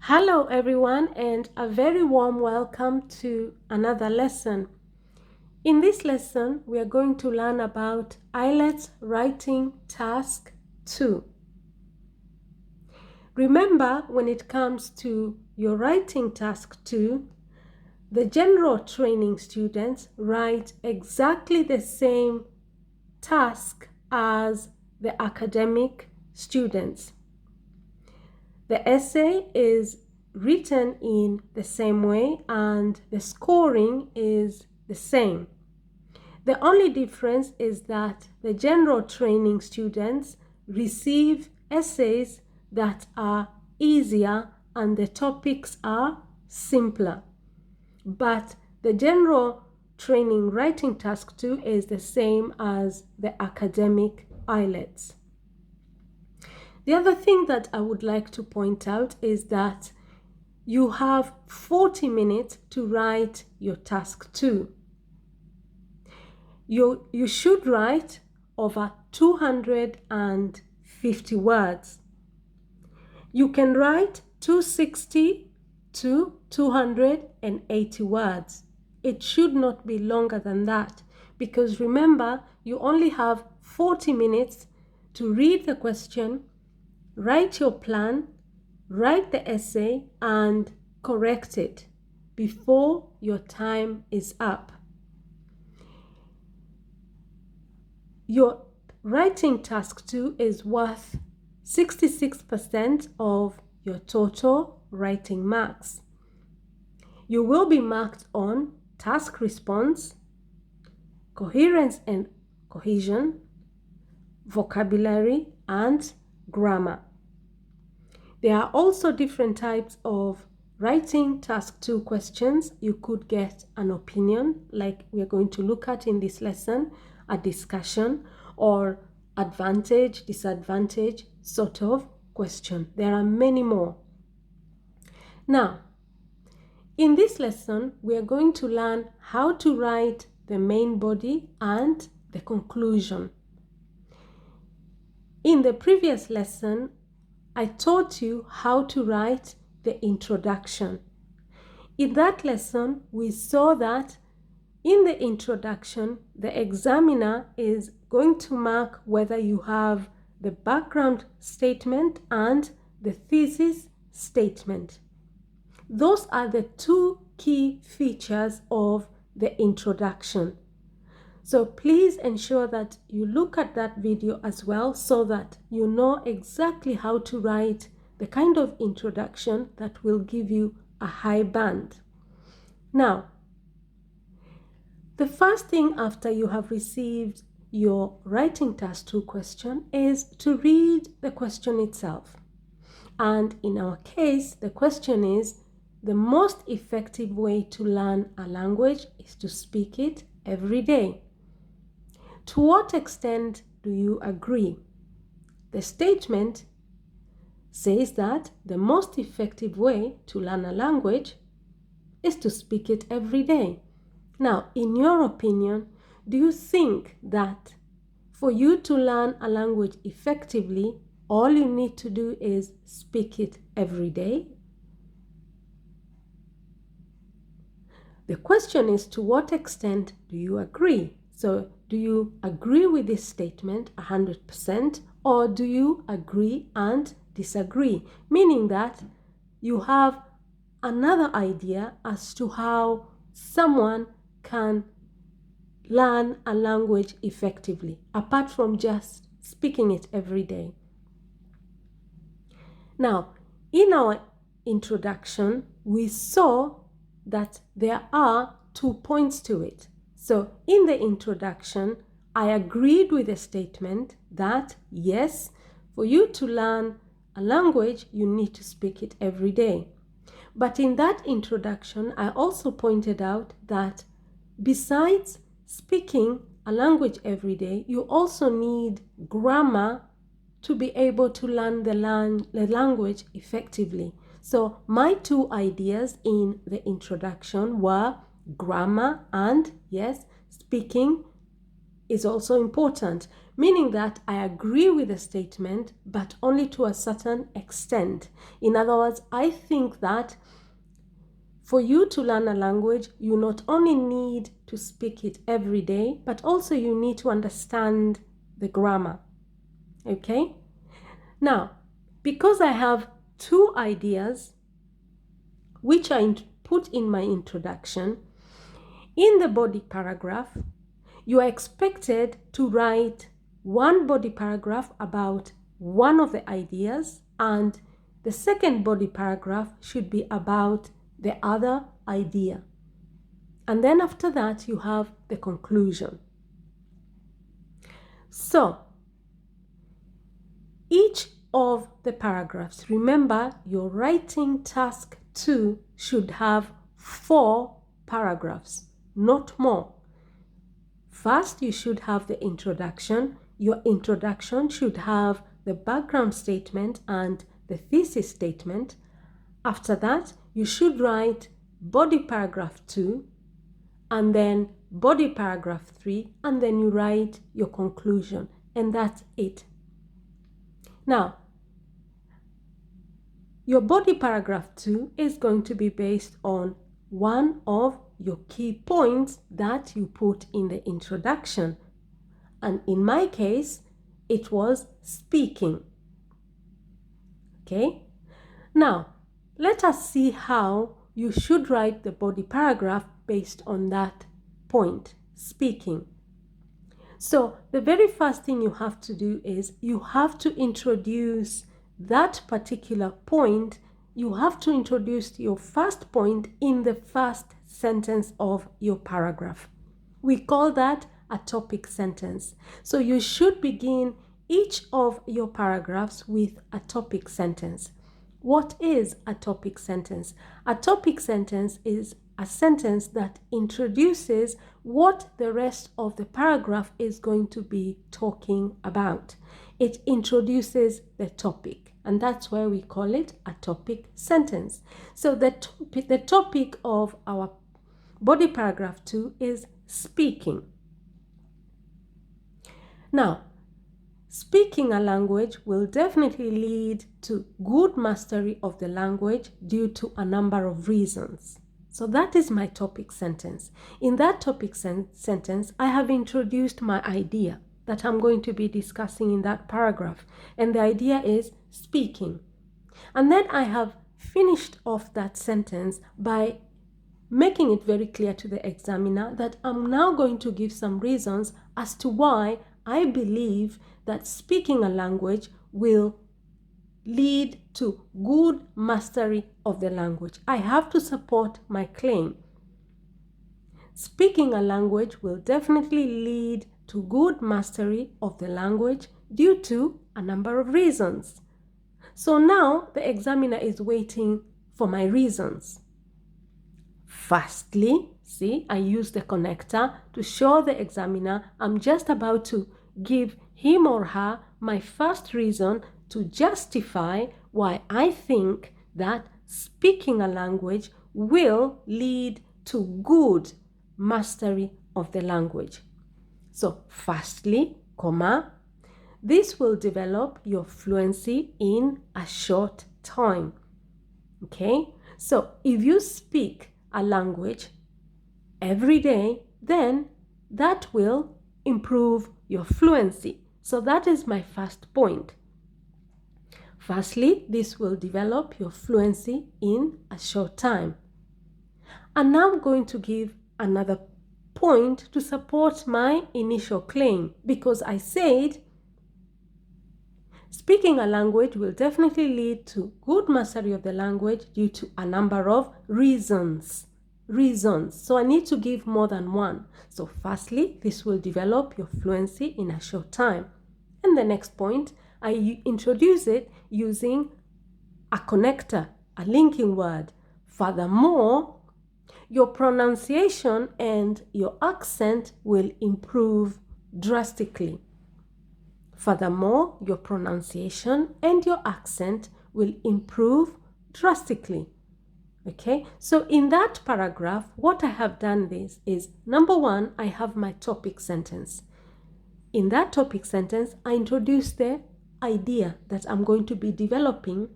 Hello everyone, and a very warm welcome to another lesson. In this lesson, we are going to learn about IELTS Writing Task 2. Remember, when it comes to your writing task 2, the general training students write exactly the same task as the academic students. The essay is written in the same way and the scoring is the same. The only difference is that the general training students receive essays that are easier and the topics are simpler. But the general training writing task 2 is the same as the academic IELTS. The other thing that I would like to point out is that you have 40 minutes to write your task 2. You should write over 250 words. You can write 260 to 280 words. It should not be longer than that because remember, you only have 40 minutes to read the question, write your plan, write the essay, and correct it before your time is up. Your writing task 2 is worth 66% of your total writing marks. You will be marked on task response, coherence and cohesion, vocabulary, and grammar. There are also different types of writing task 2 questions. You could get an opinion, like we are going to look at in this lesson, a discussion, or advantage, disadvantage sort of question. There are many more. Now, in this lesson, we are going to learn how to write the main body and the conclusion. In the previous lesson, I taught you how to write the introduction. In that lesson, we saw that in the introduction, the examiner is going to mark whether you have the background statement and the thesis statement. Those are the two key features of the introduction. So please ensure that you look at that video as well so that you know exactly how to write the kind of introduction that will give you a high band. Now, the first thing after you have received your writing task 2 question is to read the question itself. And in our case, the question is, the most effective way to learn a language is to speak it every day. To what extent do you agree? The statement says that the most effective way to learn a language is to speak it every day. Now, in your opinion, do you think that for you to learn a language effectively, all you need to do is speak it every day? The question is, to what extent do you agree? So, do you agree with this statement 100%, or do you agree and disagree? Meaning that you have another idea as to how someone can learn a language effectively, apart from just speaking it every day. Now, in our introduction, we saw that there are 2 points to it. So in the introduction, I agreed with the statement that yes, for you to learn a language, you need to speak it every day. But in that introduction, I also pointed out that besides speaking a language every day, you also need grammar to be able to learn the language effectively. So my 2 ideas in the introduction were grammar and, yes, speaking is also important, meaning that I agree with the statement, but only to a certain extent. In other words, I think that for you to learn a language, you not only need to speak it every day, but also you need to understand the grammar. Okay? Now, because I have two ideas which I put in my introduction, in the body paragraph, you are expected to write one body paragraph about one of the ideas, and the second body paragraph should be about the other idea. And then after that, you have the conclusion. So, each of the paragraphs, remember your writing task 2 should have 4 paragraphs, not more. First, you should have the introduction. Your introduction should have the background statement and the thesis statement. After that, you should write body paragraph 2 and then body paragraph 3, and then you write your conclusion, and that's it. Now, your body paragraph 2 is going to be based on one of your key points that you put in the introduction. And in my case, it was speaking. Okay? Now, let us see how you should write the body paragraph based on that point, speaking. So, the very first thing you have to do is you have to introduce that particular point. You have to introduce your first point in the first sentence of your paragraph. We call that a topic sentence. So you should begin each of your paragraphs with a topic sentence. What is a topic sentence? A topic sentence is a sentence that introduces what the rest of the paragraph is going to be talking about. It introduces the topic, and that's why we call it a topic sentence. So the topic of our body paragraph 2 is speaking. Now, speaking a language will definitely lead to good mastery of the language due to a number of reasons. So that is my topic sentence. In that topic sentence, I have introduced my idea that I'm going to be discussing in that paragraph. And the idea is speaking. And then I have finished off that sentence by making it very clear to the examiner that I'm now going to give some reasons as to why I believe that speaking a language will lead to good mastery of the language. I have to support my claim. Speaking a language will definitely lead to good mastery of the language due to a number of reasons. So now the examiner is waiting for my reasons. Firstly, see, I use the connector to show the examiner I'm just about to give him or her my first reason to justify why I think that speaking a language will lead to good mastery of the language. So, firstly, comma, this will develop your fluency in a short time. Okay? So, if you speak a language every day, then that will improve your fluency. So that is my first point. Firstly, this will develop your fluency in a short time. And now I'm going to give another point to support my initial claim, because I said speaking a language will definitely lead to good mastery of the language due to a number of reasons. So I need to give more than one. So firstly, this will develop your fluency in a short time. And the next point, I introduce it using a connector, a linking word. Furthermore, your pronunciation and your accent will improve drastically. Furthermore, your pronunciation and your accent will improve drastically. Okay, so in that paragraph, what I have done is number one, I have my topic sentence. in that topic sentence, I introduce the idea that I'm going to be developing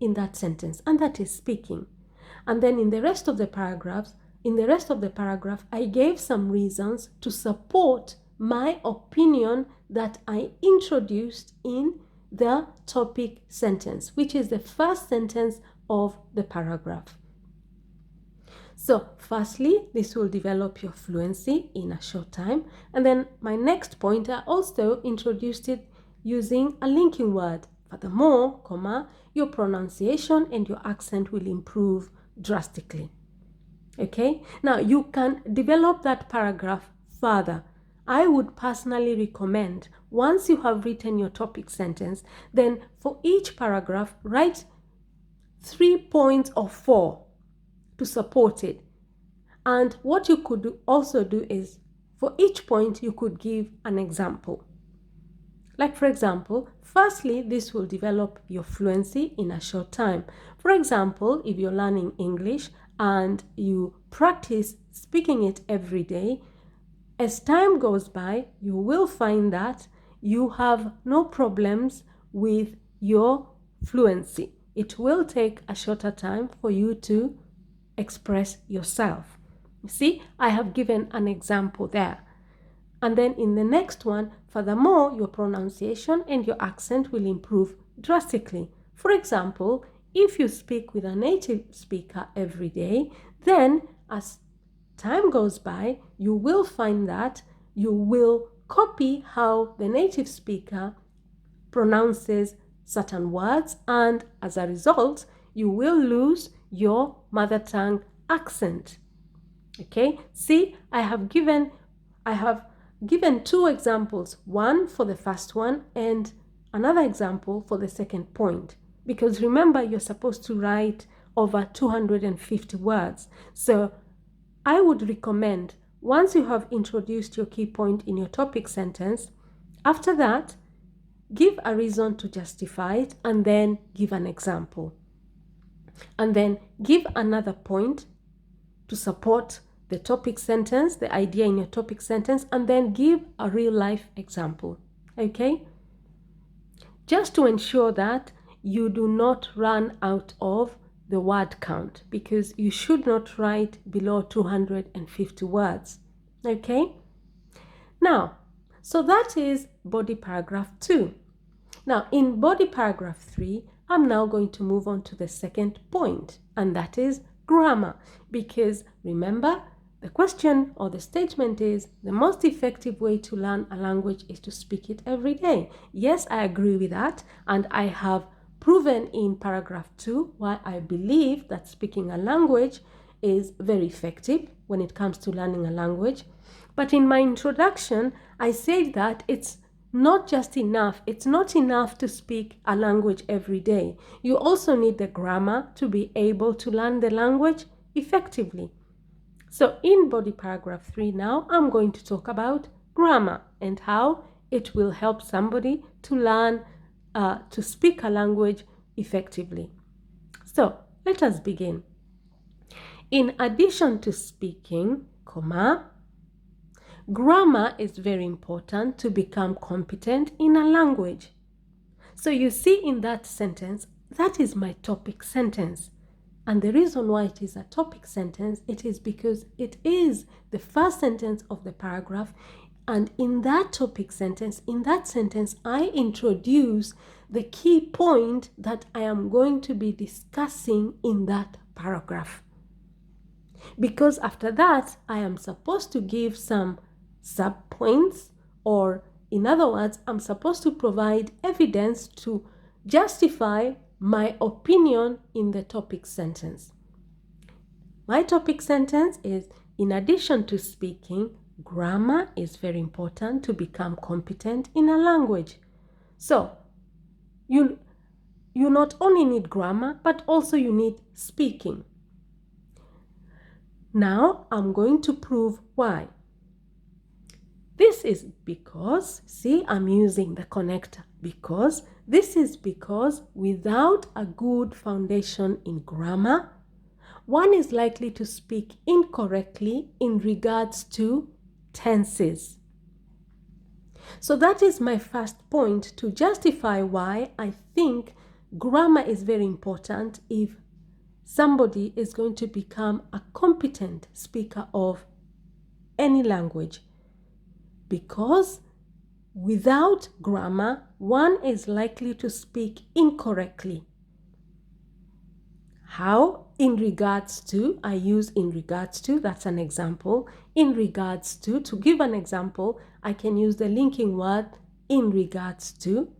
in that sentence, and that is speaking. And then in the rest of the paragraph, I gave some reasons to support my opinion that I introduced in the topic sentence, which is the first sentence of the paragraph. So firstly, this will develop your fluency in a short time. And then my next point, I also introduced it using a linking word. Furthermore, your pronunciation and your accent will improve drastically. Okay, now you can develop that paragraph further. I would personally recommend, once you have written your topic sentence, then for each paragraph, write 3 points or 4 to support it. And what you could also do is, for each point, you could give an example. Like, for example, firstly, this will develop your fluency in a short time. For example, if you're learning English and you practice speaking it every day, as time goes by, you will find that you have no problems with your fluency. It will take a shorter time for you to express yourself. You see, I have given an example there. And then in the next one, furthermore, your pronunciation and your accent will improve drastically. For example, if you speak with a native speaker every day, then as time goes by, you will find that you will copy how the native speaker pronounces certain words, and as a result, you will lose your mother tongue accent. Okay, see, I have given 2 examples, one for the first one and another example for the second point, because remember, you're supposed to write over 250 words. So I would recommend, once you have introduced your key point in your topic sentence, after that, give a reason to justify it, and then give an example. And then give another point to support the topic sentence, the idea in your topic sentence, and then give a real life example. Okay? Just to ensure that you do not run out of the word count, because you should not write below 250 words. Okay? Now, so that is body paragraph 2. Now, in body paragraph 3, I'm now going to move on to the second point, and that is grammar. Because remember, the question or the statement is, the most effective way to learn a language is to speak it every day. Yes, I agree with that, and I have proven in paragraph 2 why I believe that speaking a language is very effective when it comes to learning a language. But in my introduction, I said that it's not enough to speak a language every day. You also need the grammar to be able to learn the language effectively. So in body paragraph 3 now, I'm going to talk about grammar and how it will help somebody to learn to speak a language effectively. So let us begin. In addition to speaking, grammar is very important to become competent in a language. So you see in that sentence, that is my topic sentence. And the reason why it is a topic sentence, it is because it is the first sentence of the paragraph. And in that topic sentence, I introduce the key point that I am going to be discussing in that paragraph. Because after that, I am supposed to give some sub-points, or in other words, I'm supposed to provide evidence to justify my opinion in the topic sentence. My topic sentence is, in addition to speaking, grammar is very important to become competent in a language. So, you not only need grammar, but also you need speaking. Now, I'm going to prove why. This is because, see, I'm using the connector, because without a good foundation in grammar, one is likely to speak incorrectly in regards to tenses. So that is my first point to justify why I think grammar is very important if somebody is going to become a competent speaker of any language. Because without grammar, one is likely to speak incorrectly. How? In regards to, I use in regards to, that's an example. In regards to give an example, I can use the linking word in regards to.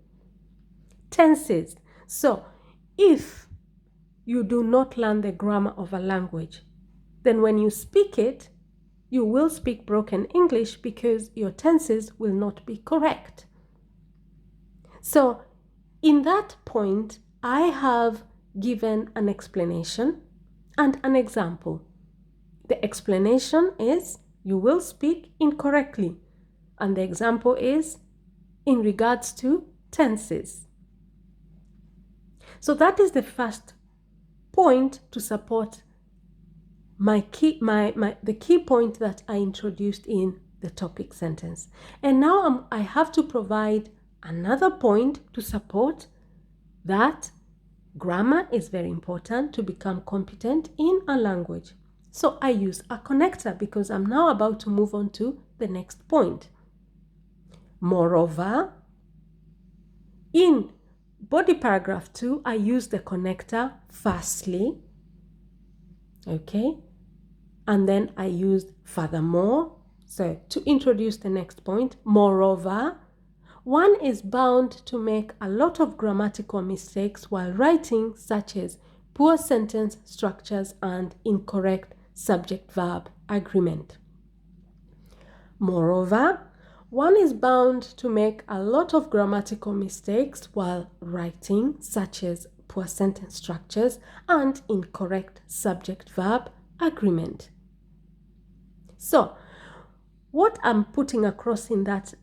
Tenses. So, if you do not learn the grammar of a language, then when you speak it, you will speak broken English because your tenses will not be correct. So, in that point, I have given an explanation and an example. The explanation is you will speak incorrectly, and the example is in regards to tenses. So that is the first point to support the key point that I introduced in the topic sentence. And now I have to provide another point to support that grammar is very important to become competent in a language. So I use a connector because I'm now about to move on to the next point. Moreover, in body paragraph 2, I use the connector firstly. Okay. And then I used furthermore. So to introduce the next point, moreover, one is bound to make a lot of grammatical mistakes while writing, such as poor sentence structures and incorrect subject-verb agreement. Moreover, one is bound to make a lot of grammatical mistakes while writing, such as poor sentence structures and incorrect subject-verb agreement. So, what I'm putting across in that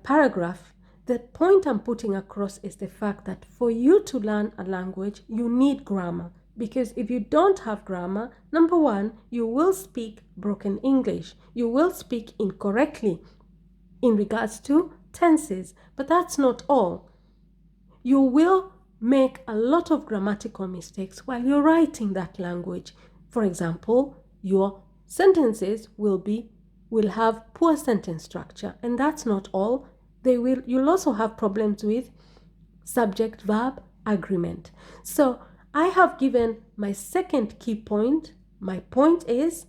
paragraph, the point I'm putting across is the fact that for you to learn a language, you need grammar. Because if you don't have grammar, number one, you will speak broken English. You will speak incorrectly in regards to tenses. But that's not all. You will make a lot of grammatical mistakes while you're writing that language. For example, your sentences will have poor sentence structure, and that's not all. You'll also have problems with subject-verb agreement. So I have given my second key point. My point is,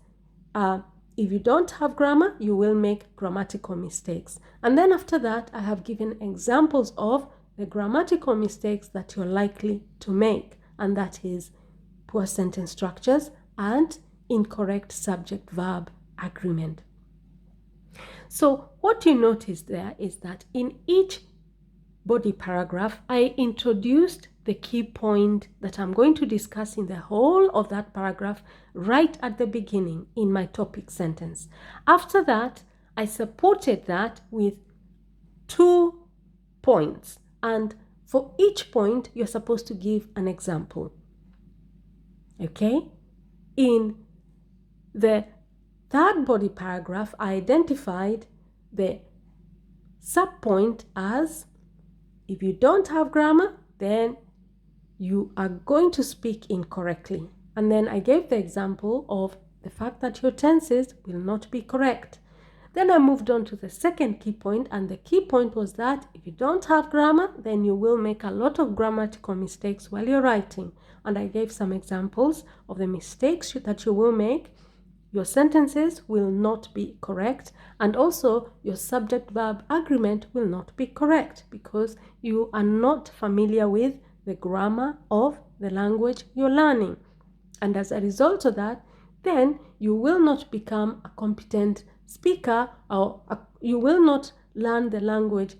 if you don't have grammar, you will make grammatical mistakes. And then after that, I have given examples of the grammatical mistakes that you're likely to make, and that is poor sentence structures and incorrect subject-verb agreement. So what you notice there is that in each body paragraph, I introduced the key point that I'm going to discuss in the whole of that paragraph right at the beginning in my topic sentence. After that, I supported that with 2 points, and for each point, you're supposed to give an example. Okay? In the third body paragraph, I identified the subpoint as, if you don't have grammar, then you are going to speak incorrectly. And then I gave the example of the fact that your tenses will not be correct. Then I moved on to the second key point, and the key point was that if you don't have grammar, then you will make a lot of grammatical mistakes while you're writing. And I gave some examples of the mistakes that you will make. Your sentences will not be correct, and also your subject-verb agreement will not be correct because you are not familiar with the grammar of the language you're learning. And as a result of that, then you will not become a competent speaker, or you will not learn the language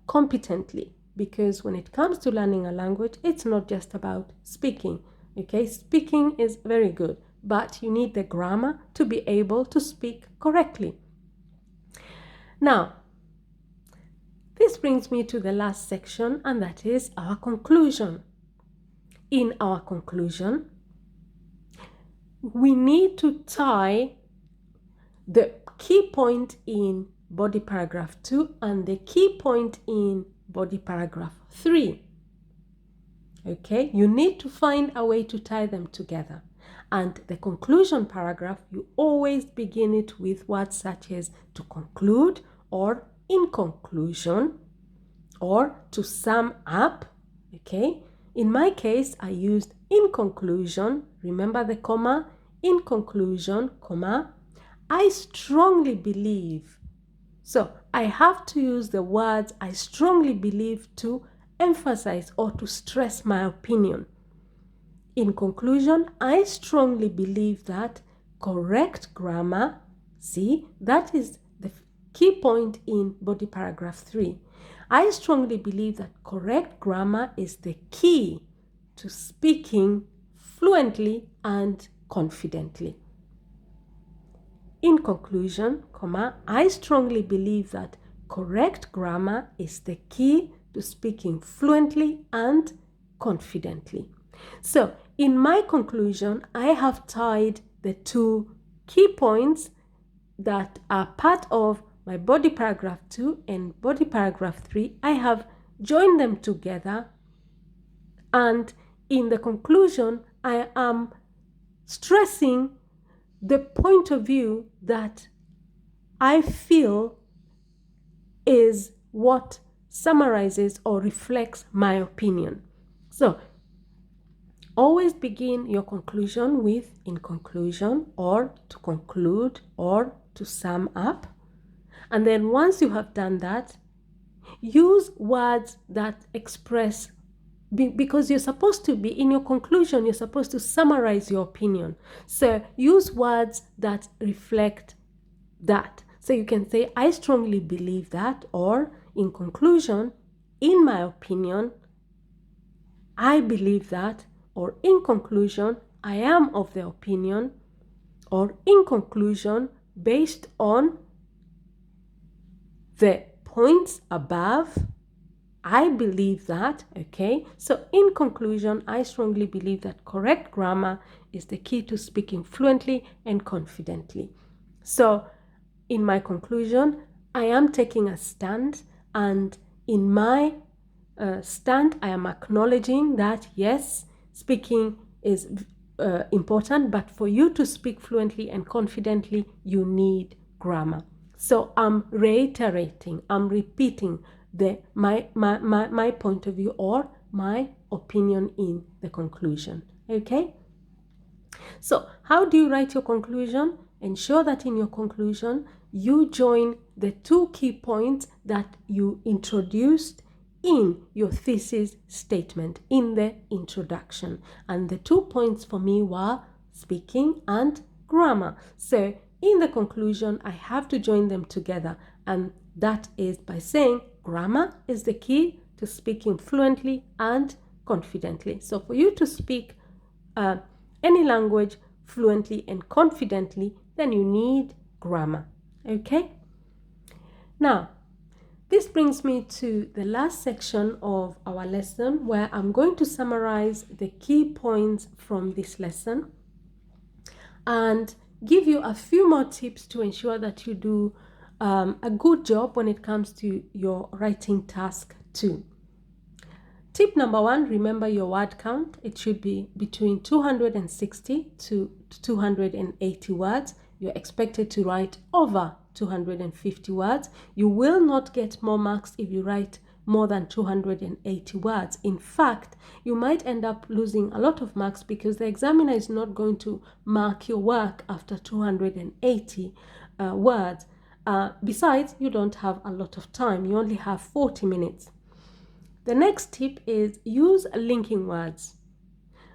competently, because when it comes to learning a language, it's not just about speaking. Okay, speaking is very good, but you need the grammar to be able to speak correctly. Now, this brings me to the last section, and that is our conclusion. In our conclusion, we need to tie the key point in body paragraph 2 and the key point in body paragraph 3. Okay, you need to find a way to tie them together. And the conclusion paragraph, you always begin it with words such as to conclude, or in conclusion, or to sum up. Okay, in my case, I used in conclusion. Remember the comma? In conclusion, comma, I strongly believe. So I have to use the words I strongly believe to emphasize or to stress my opinion. In conclusion, I strongly believe that correct grammar, see, that is the key point in body paragraph 3. I strongly believe that correct grammar is the key to speaking fluently and confidently. In conclusion, comma, I strongly believe that correct grammar is the key to speaking fluently and confidently. So, in my conclusion, I have tied the two key points that are part of my body paragraph 2 and body paragraph 3. I have joined them together, and in the conclusion, I am stressing the point of view that I feel is what summarizes or reflects my opinion. So, always begin your conclusion with in conclusion, or to conclude, or to sum up. And then once you have done that, use words that express, because you're supposed to be, in your conclusion, you're supposed to summarize your opinion. So use words that reflect that. So you can say, I strongly believe that, or in conclusion, in my opinion, I believe that, or in conclusion, I am of the opinion, or in conclusion, based on the points above, I believe that. Okay, so in conclusion, I strongly believe that correct grammar is the key to speaking fluently and confidently. So in my conclusion, I am taking a stand, and in my stand, I am acknowledging that yes, speaking is important, but for you to speak fluently and confidently, you need grammar. So I'm reiterating, I'm repeating my point of view or my opinion in the conclusion. Okay? So how do you write your conclusion? Ensure that in your conclusion, you join the two key points that you introduced in your thesis statement in the introduction. And the 2 points for me were speaking and grammar. So in the conclusion, I have to join them together, and that is by saying grammar is the key to speaking fluently and confidently. So for you to speak any language fluently and confidently, then you need grammar. Okay? Now, this brings me to the last section of our lesson, where I'm going to summarize the key points from this lesson and give you a few more tips to ensure that you do a good job when it comes to your writing task too. Tip number 1, remember your word count. It should be between 260 to 280 words. You're expected to write over 250 words. You will not get more marks if you write more than 280 words. In fact, you might end up losing a lot of marks because the examiner is not going to mark your work after 280 words. Besides, you don't have a lot of time. You only have 40 minutes. The next tip is use linking words.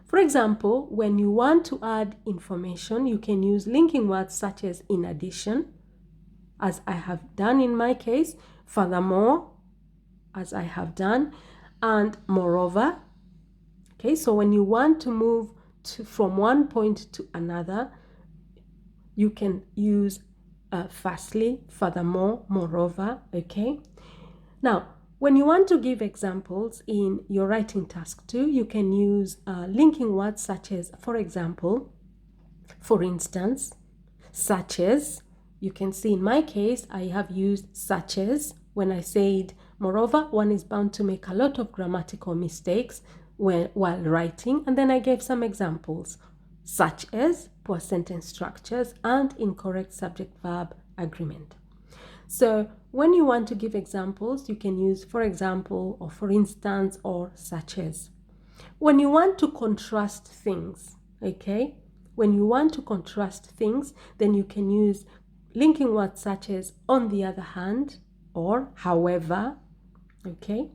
For example, when you want to add information, you can use linking words such as in addition, as I have done in my case, furthermore, as I have done, and moreover. Okay, so when you want to move from one point to another, you can use firstly, furthermore, moreover. Okay, now when you want to give examples in your writing task too, you can use linking words such as, for example, for instance, such as, you can see in my case, I have used such as when I said, moreover, one is bound to make a lot of grammatical mistakes while writing. And then I gave some examples, such as poor sentence structures and incorrect subject-verb agreement. So when you want to give examples, you can use for example, or for instance, or such as. When you want to contrast things, okay? When you want to contrast things, then you can use linking words such as on the other hand or however, okay?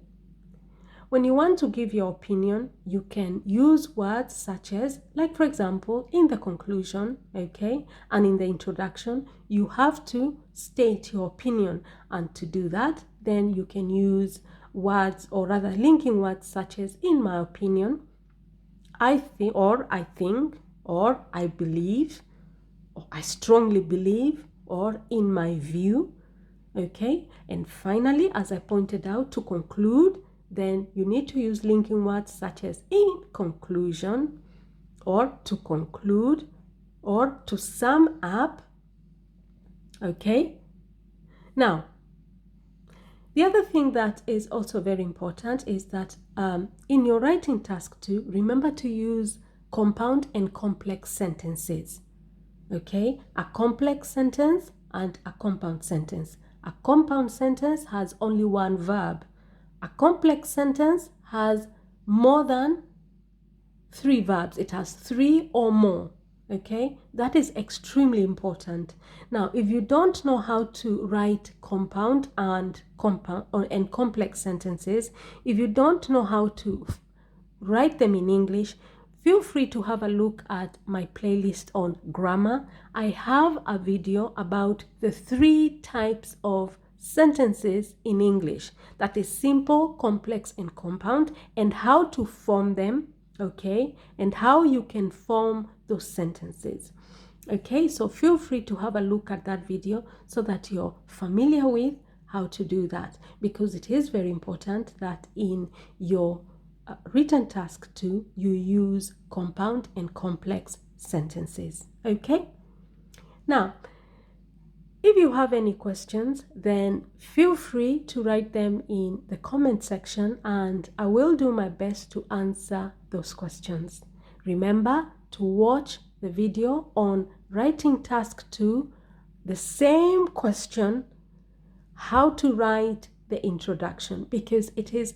When you want to give your opinion, you can use words such as, like for example, in the conclusion, okay, and in the introduction, you have to state your opinion. And to do that, then you can use words, or rather linking words such as, in my opinion, I think, or I think, or I believe, or I strongly believe, or in my view, okay? And finally, as I pointed out, to conclude, then you need to use linking words such as in conclusion, or to conclude, or to sum up, okay? Now, the other thing that is also very important is that in your writing task 2, remember to use compound and complex sentences, okay? A complex sentence and a compound sentence. A compound sentence has only one verb. A complex sentence has more than 3 verbs. It has 3 or more, okay? That is extremely important. Now, if you don't know how to write compound and complex sentences, if you don't know how to write them in English, feel free to have a look at my playlist on grammar. I have a video about the 3 types of sentences in English. That is simple, complex, and compound, and how to form them, okay? And how you can form those sentences. Okay, so feel free to have a look at that video so that you're familiar with how to do that, because it is very important that in your written task 2, you use compound and complex sentences. Okay? Now, if you have any questions, then feel free to write them in the comment section and I will do my best to answer those questions. Remember to watch the video on writing task 2, the same question, how to write the introduction, because it is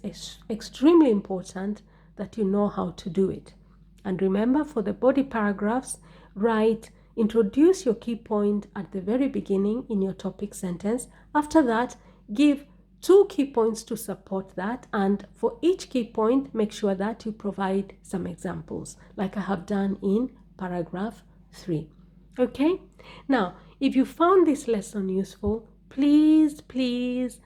extremely important that you know how to do it. And remember, for the body paragraphs, introduce your key point at the very beginning in your topic sentence. After that, give 2 key points to support that, and for each key point, make sure that you provide some examples, like I have done in paragraph 3. Okay? Now, if you found this lesson useful, please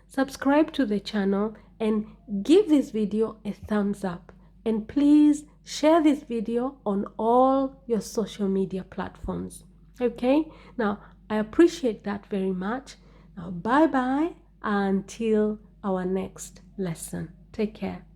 subscribe to the channel and give this video a thumbs up. And please share this video on all your social media platforms. Okay? Now, I appreciate that very much. Now, bye-bye until our next lesson. Take care.